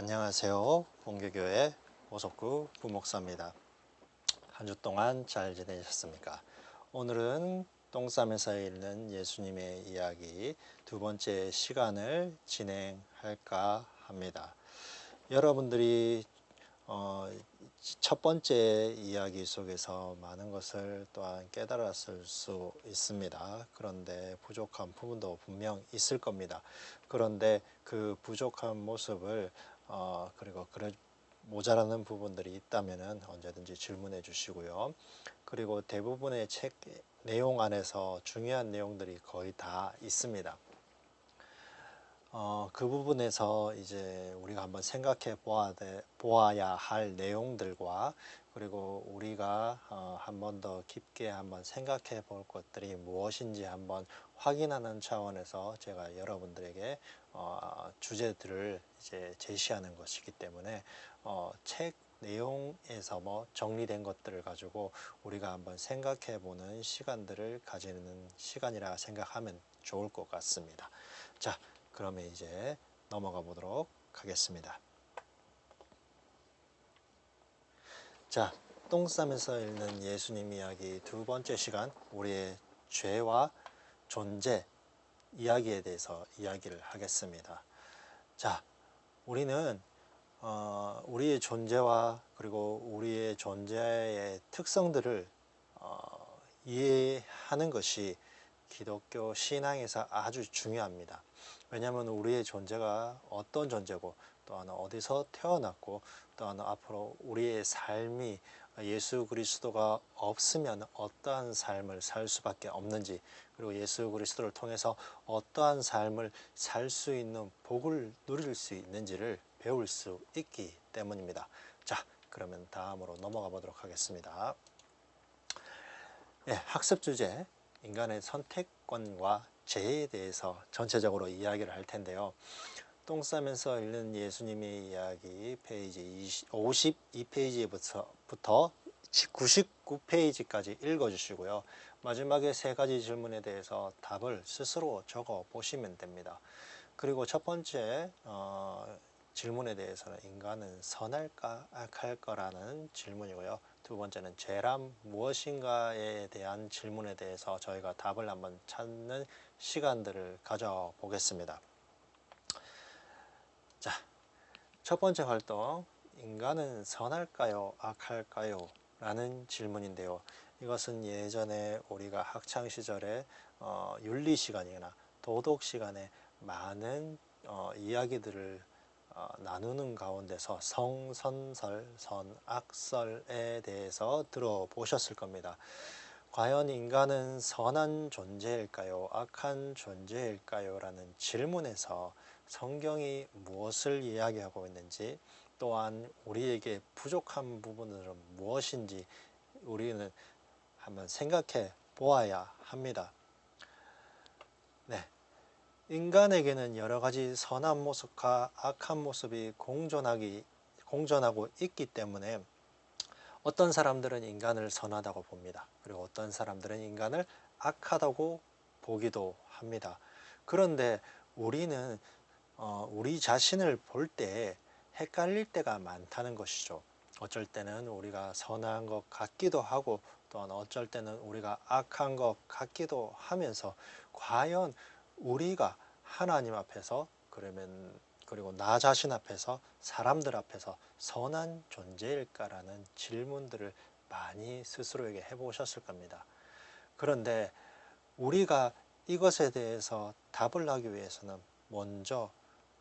안녕하세요. 본교교회 오석구 부목사입니다. 한 주 동안 잘 지내셨습니까? 오늘은 똥 싸면서 읽는 예수님의 이야기 두 번째 시간을 진행할까 합니다. 여러분들이 첫 번째 이야기 속에서 많은 것을 또한 깨달았을 수 있습니다. 그런데 부족한 부분도 분명 있을 겁니다. 그런데 그 부족한 모습을 그리고 모자라는 부분들이 있다면 언제든지 질문해 주시고요. 그리고 대부분의 책 내용 안에서 중요한 내용들이 거의 다 있습니다. 그 부분에서 이제 우리가 한번 생각해 보아야 할 내용들과 그리고 우리가 한 번 더 깊게 한번 생각해 볼 것들이 무엇인지 한번 확인하는 차원에서 제가 여러분들에게 주제들을 이제 제시하는 것이기 때문에 책 내용에서 뭐 정리된 것들을 가지고 우리가 한번 생각해 보는 시간들을 가지는 시간이라 생각하면 좋을 것 같습니다. 자, 그러면 이제 넘어가 보도록 하겠습니다. 자, 똥 싸면서 읽는 예수님 이야기 두 번째 시간, 우리의 죄와 존재 이야기에 대해서 이야기를 하겠습니다. 자, 우리는 우리의 존재와 그리고 우리의 존재의 특성들을 이해하는 것이 기독교 신앙에서 아주 중요합니다. 왜냐하면 우리의 존재가 어떤 존재고 또한 어디서 태어났고 또한 앞으로 우리의 삶이 예수 그리스도가 없으면 어떠한 삶을 살 수밖에 없는지, 그리고 예수 그리스도를 통해서 어떠한 삶을 살 수 있는 복을 누릴 수 있는지를 배울 수 있기 때문입니다. 자, 그러면 다음으로 넘어가 보도록 하겠습니다. 네, 학습 주제 인간의 선택권과 죄에 대해서 전체적으로 이야기를 할 텐데요. 똥 싸면서 읽는 예수님의 이야기 페이지 52페이지부터 99페이지까지 읽어주시고요. 마지막에 세 가지 질문에 대해서 답을 스스로 적어 보시면 됩니다. 그리고 첫 번째 질문에 대해서는 인간은 선할까 악할까라는 질문이고요. 두 번째는 죄란 무엇인가에 대한 질문에 대해서 저희가 답을 한번 찾는 시간들을 가져보겠습니다. 자, 첫 번째 활동, 인간은 선할까요 악할까요? 라는 질문인데요. 이것은 예전에 우리가 학창 시절에 윤리 시간이나 도덕 시간에 많은 이야기들을 나누는 가운데서 성선설, 선악설에 대해서 들어보셨을 겁니다. 과연 인간은 선한 존재일까요? 악한 존재일까요? 라는 질문에서 성경이 무엇을 이야기하고 있는지, 또한 우리에게 부족한 부분은 무엇인지 우리는 한번 생각해 보아야 합니다. 네. 인간에게는 여러 가지 선한 모습과 악한 모습이 공존하고 있기 때문에 어떤 사람들은 인간을 선하다고 봅니다. 그리고 어떤 사람들은 인간을 악하다고 보기도 합니다. 그런데 우리는 우리 자신을 볼 때 헷갈릴 때가 많다는 것이죠. 어쩔 때는 우리가 선한 것 같기도 하고 또한 어쩔 때는 우리가 악한 것 같기도 하면서 과연 우리가 하나님 앞에서 그리고 나 자신 앞에서 사람들 앞에서 선한 존재일까라는 질문들을 많이 스스로에게 해보셨을 겁니다. 그런데 우리가 이것에 대해서 답을 하기 위해서는 먼저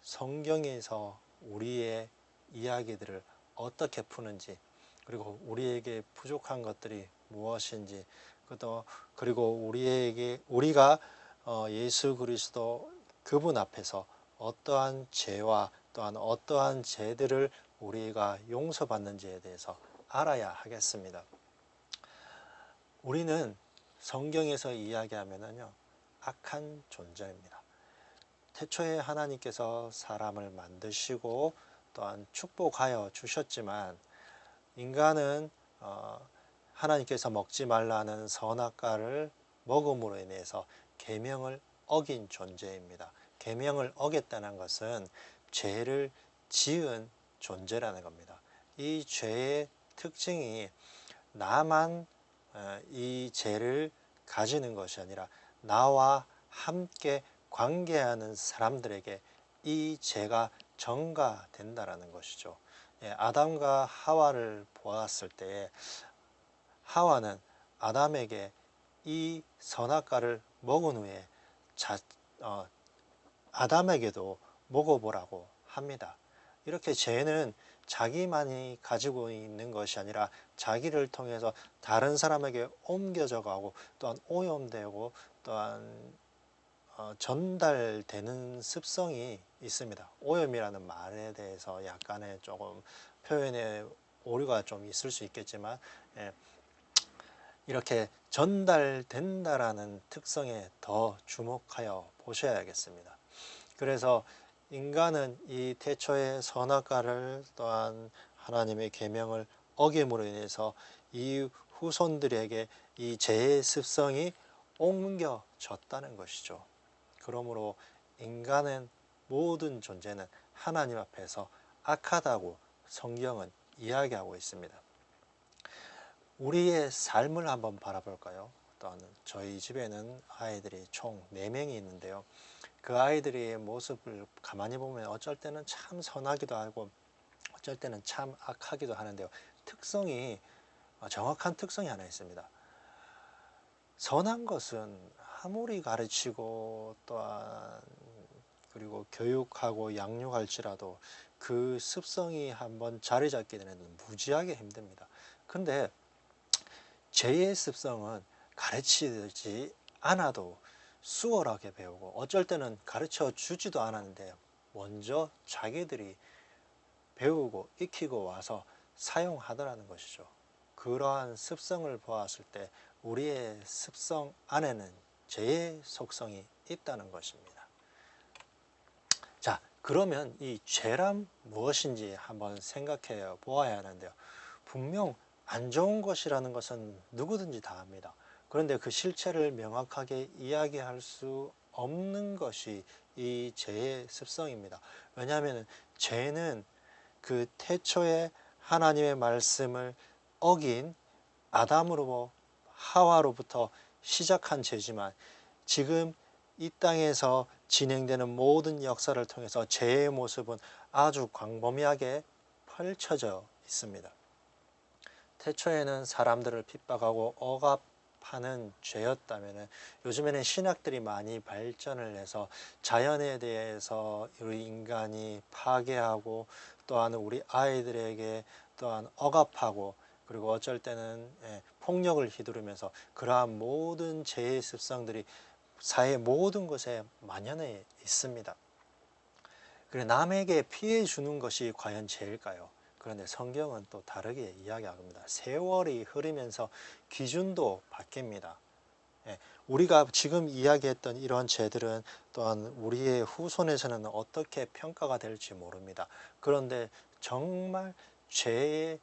성경에서 우리의 이야기들을 어떻게 푸는지, 그리고 우리에게 부족한 것들이 무엇인지, 그리고 우리가 예수 그리스도 그분 앞에서 어떠한 죄와 또한 어떠한 죄들을 우리가 용서받는지에 대해서 알아야 하겠습니다. 우리는 성경에서 이야기하면은요, 악한 존재입니다. 태초에 하나님께서 사람을 만드시고 또한 축복하여 주셨지만 인간은 하나님께서 먹지 말라는 선악과를 먹음으로 인해서 계명을 어긴 존재입니다. 계명을 어겼다는 것은 죄를 지은 존재라는 겁니다. 이 죄의 특징이 나만 이 죄를 가지는 것이 아니라 나와 함께 관계하는 사람들에게 이 죄가 전가된다라는 것이죠. 아담과 하와를 보았을 때 하와는 아담에게 이 선악과를 먹은 후에 아담에게도 먹어보라고 합니다. 이렇게 죄는 자기만이 가지고 있는 것이 아니라 자기를 통해서 다른 사람에게 옮겨져 가고 또한 오염되고 또한 전달되는 습성이 있습니다. 오염이라는 말에 대해서 약간의 조금 표현에 오류가 좀 있을 수 있겠지만 이렇게 전달된다라는 특성에 더 주목하여 보셔야겠습니다. 그래서 인간은 이 태초의 선악과를 또한 하나님의 계명을 어김으로 인해서 이 후손들에게 이 죄의 습성이 옮겨졌다는 것이죠. 그러므로 인간은 모든 존재는 하나님 앞에서 악하다고 성경은 이야기하고 있습니다. 우리의 삶을 한번 바라볼까요? 또한 저희 집에는 아이들이 총 4명이 있는데요. 그 아이들의 모습을 가만히 보면 어쩔 때는 참 선하기도 하고 어쩔 때는 참 악하기도 하는데요. 정확한 특성이 하나 있습니다. 선한 것은 아무리 가르치고 또한 그리고 교육하고 양육할지라도 그 습성이 한번 자리 잡게 되는 무지하게 힘듭니다. 근데 죄의 습성은 가르치지 않아도 수월하게 배우고 어쩔 때는 가르쳐 주지도 않았는데 먼저 자기들이 배우고 익히고 와서 사용하더라는 것이죠. 그러한 습성을 보았을 때 우리의 습성 안에는 죄의 속성이 있다는 것입니다. 자, 그러면 이 죄란 무엇인지 한번 생각해 보아야 하는데요. 분명 안 좋은 것이라는 것은 누구든지 다 압니다. 그런데 그 실체를 명확하게 이야기할 수 없는 것이 이 죄의 습성입니다. 왜냐하면 죄는 그 태초에 하나님의 말씀을 어긴 아담으로 하와로부터 시작한 죄지만 지금 이 땅에서 진행되는 모든 역사를 통해서 죄의 모습은 아주 광범위하게 펼쳐져 있습니다. 태초에는 사람들을 핍박하고 억압하는 죄였다면 요즘에는 신학들이 많이 발전을 해서 자연에 대해서 우리 인간이 파괴하고 또한 우리 아이들에게 또한 억압하고 그리고 어쩔 때는 폭력을 휘두르면서 그러한 모든 죄의 습성들이 사회 모든 곳에 만연해 있습니다. 그래 남에게 피해 주는 것이 과연 죄일까요? 그런데 성경은 또 다르게 이야기합니다. 세월이 흐르면서 기준도 바뀝니다. 우리가 지금 이야기했던 이러한 죄들은 또한 우리의 후손에서는 어떻게 평가가 될지 모릅니다. 그런데 정말 죄의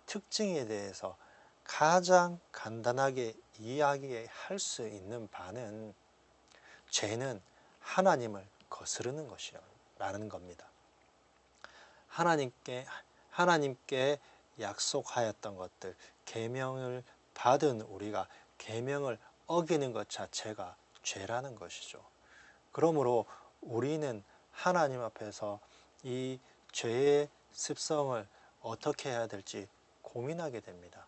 특징에 대해서 가장 간단하게 이야기할 수 있는 바는 죄는 하나님을 거스르는 것이라는 겁니다. 하나님께 약속하였던 것들, 계명을 받은 우리가 계명을 어기는 것 자체가 죄라는 것이죠. 그러므로 우리는 하나님 앞에서 이 죄의 습성을 어떻게 해야 될지 고민하게 됩니다.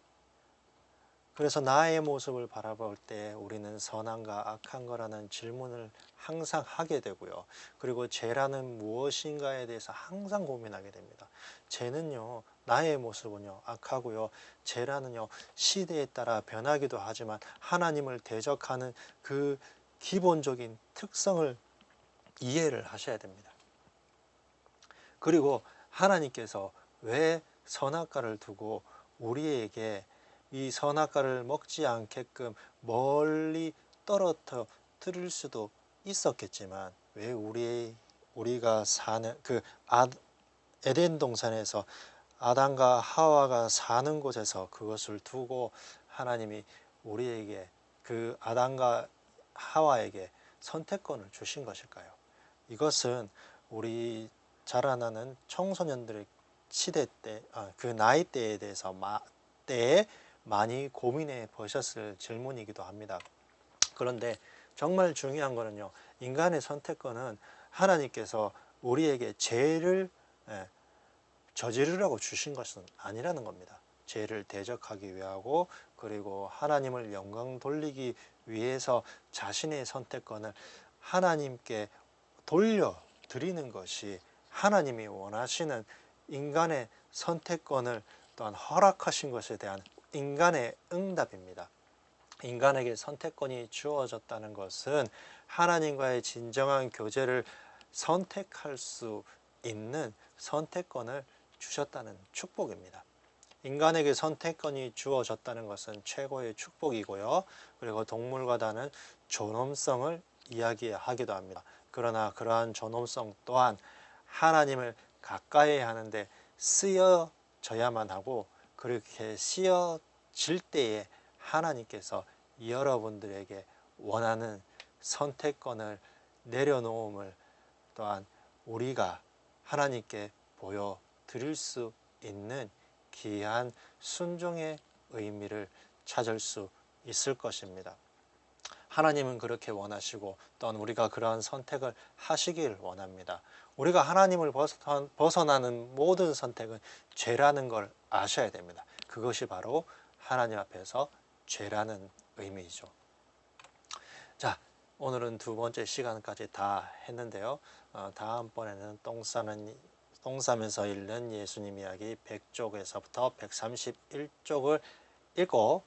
그래서 나의 모습을 바라볼 때 우리는 선한가 악한 거라는 질문을 항상 하게 되고요. 그리고 죄라는 무엇인가에 대해서 항상 고민하게 됩니다. 죄는요, 나의 모습은요, 악하고요. 죄라는요, 시대에 따라 변하기도 하지만 하나님을 대적하는 그 기본적인 특성을 이해를 하셔야 됩니다. 그리고 하나님께서 왜 선악과를 두고 우리에게 이 선악과를 먹지 않게끔 멀리 떨어뜨릴 수도 있었겠지만 왜 우리가 사는 그 에덴 동산에서 아담과 하와가 사는 곳에서 그것을 두고 하나님이 우리에게 그 아담과 하와에게 선택권을 주신 것일까요? 이것은 우리 자라나는 청소년들의 시대 때, 그 나이대에 대해서 때에 많이 고민해 보셨을 질문이기도 합니다. 그런데 정말 중요한 거는요, 인간의 선택권은 하나님께서 우리에게 죄를 저지르라고 주신 것은 아니라는 겁니다. 죄를 대적하기 위하고, 그리고 하나님을 영광 돌리기 위해서 자신의 선택권을 하나님께 돌려드리는 것이 하나님이 원하시는 인간의 선택권을 또한 허락하신 것에 대한 인간의 응답입니다. 인간에게 선택권이 주어졌다는 것은 하나님과의 진정한 교제를 선택할 수 있는 선택권을 주셨다는 축복입니다. 인간에게 선택권이 주어졌다는 것은 최고의 축복이고요. 그리고 동물과 다른 존엄성을 이야기하기도 합니다. 그러나 그러한 존엄성 또한 하나님을 가까이 하는데 쓰여져야만 하고, 그렇게 쓰여질 때에 하나님께서 여러분들에게 원하는 선택권을 내려놓음을 또한 우리가 하나님께 보여드릴 수 있는 귀한 순종의 의미를 찾을 수 있을 것입니다. 하나님은 그렇게 원하시고 또한 우리가 그러한 선택을 하시길 원합니다. 우리가 하나님을 벗어나는 모든 선택은 죄라는 걸 아셔야 됩니다. 그것이 바로 하나님 앞에서 죄라는 의미이죠. 자, 오늘은 두 번째 시간까지 다 했는데요. 다음번에는 똥 싸면서 읽는 예수님 이야기 100쪽에서부터 131쪽을 읽고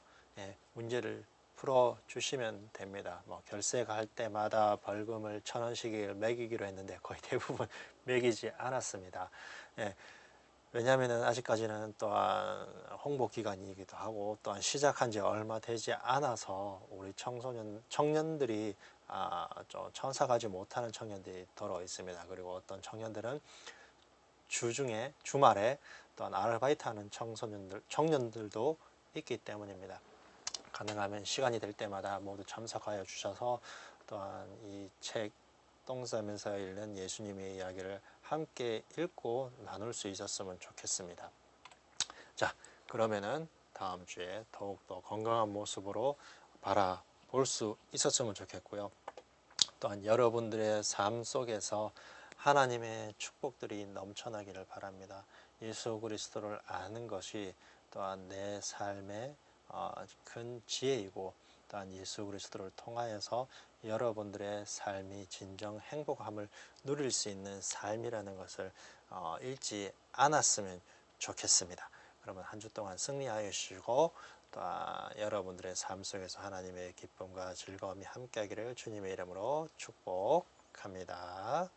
문제를 풀어주시면 됩니다. 결세가 할 때마다 벌금을 1,000원씩 매기기로 했는데 거의 대부분 매기지 않았습니다. 왜냐하면 아직까지는 또한 홍보 기간이기도 하고, 또한 시작한 지 얼마 되지 않아서 우리 청년들이 좀 천사가지 못하는 청년들이 더러 있습니다. 그리고 어떤 청년들은 주말에 또한 아르바이트하는 청년들도 있기 때문입니다. 가능하면 시간이 될 때마다 모두 참석하여 주셔서 또한 이 책 똥 싸면서 읽는 예수님의 이야기를 함께 읽고 나눌 수 있었으면 좋겠습니다. 자, 그러면은 다음 주에 더욱더 건강한 모습으로 바라볼 수 있었으면 좋겠고요. 또한 여러분들의 삶 속에서 하나님의 축복들이 넘쳐나기를 바랍니다. 예수 그리스도를 아는 것이 또한 내 삶의 큰 지혜이고, 또한 예수 그리스도를 통하여서 여러분들의 삶이 진정 행복함을 누릴 수 있는 삶이라는 것을 잊지 않았으면 좋겠습니다. 그러면 한 주 동안 승리하여 주시고, 또한 여러분들의 삶 속에서 하나님의 기쁨과 즐거움이 함께하기를 주님의 이름으로 축복합니다.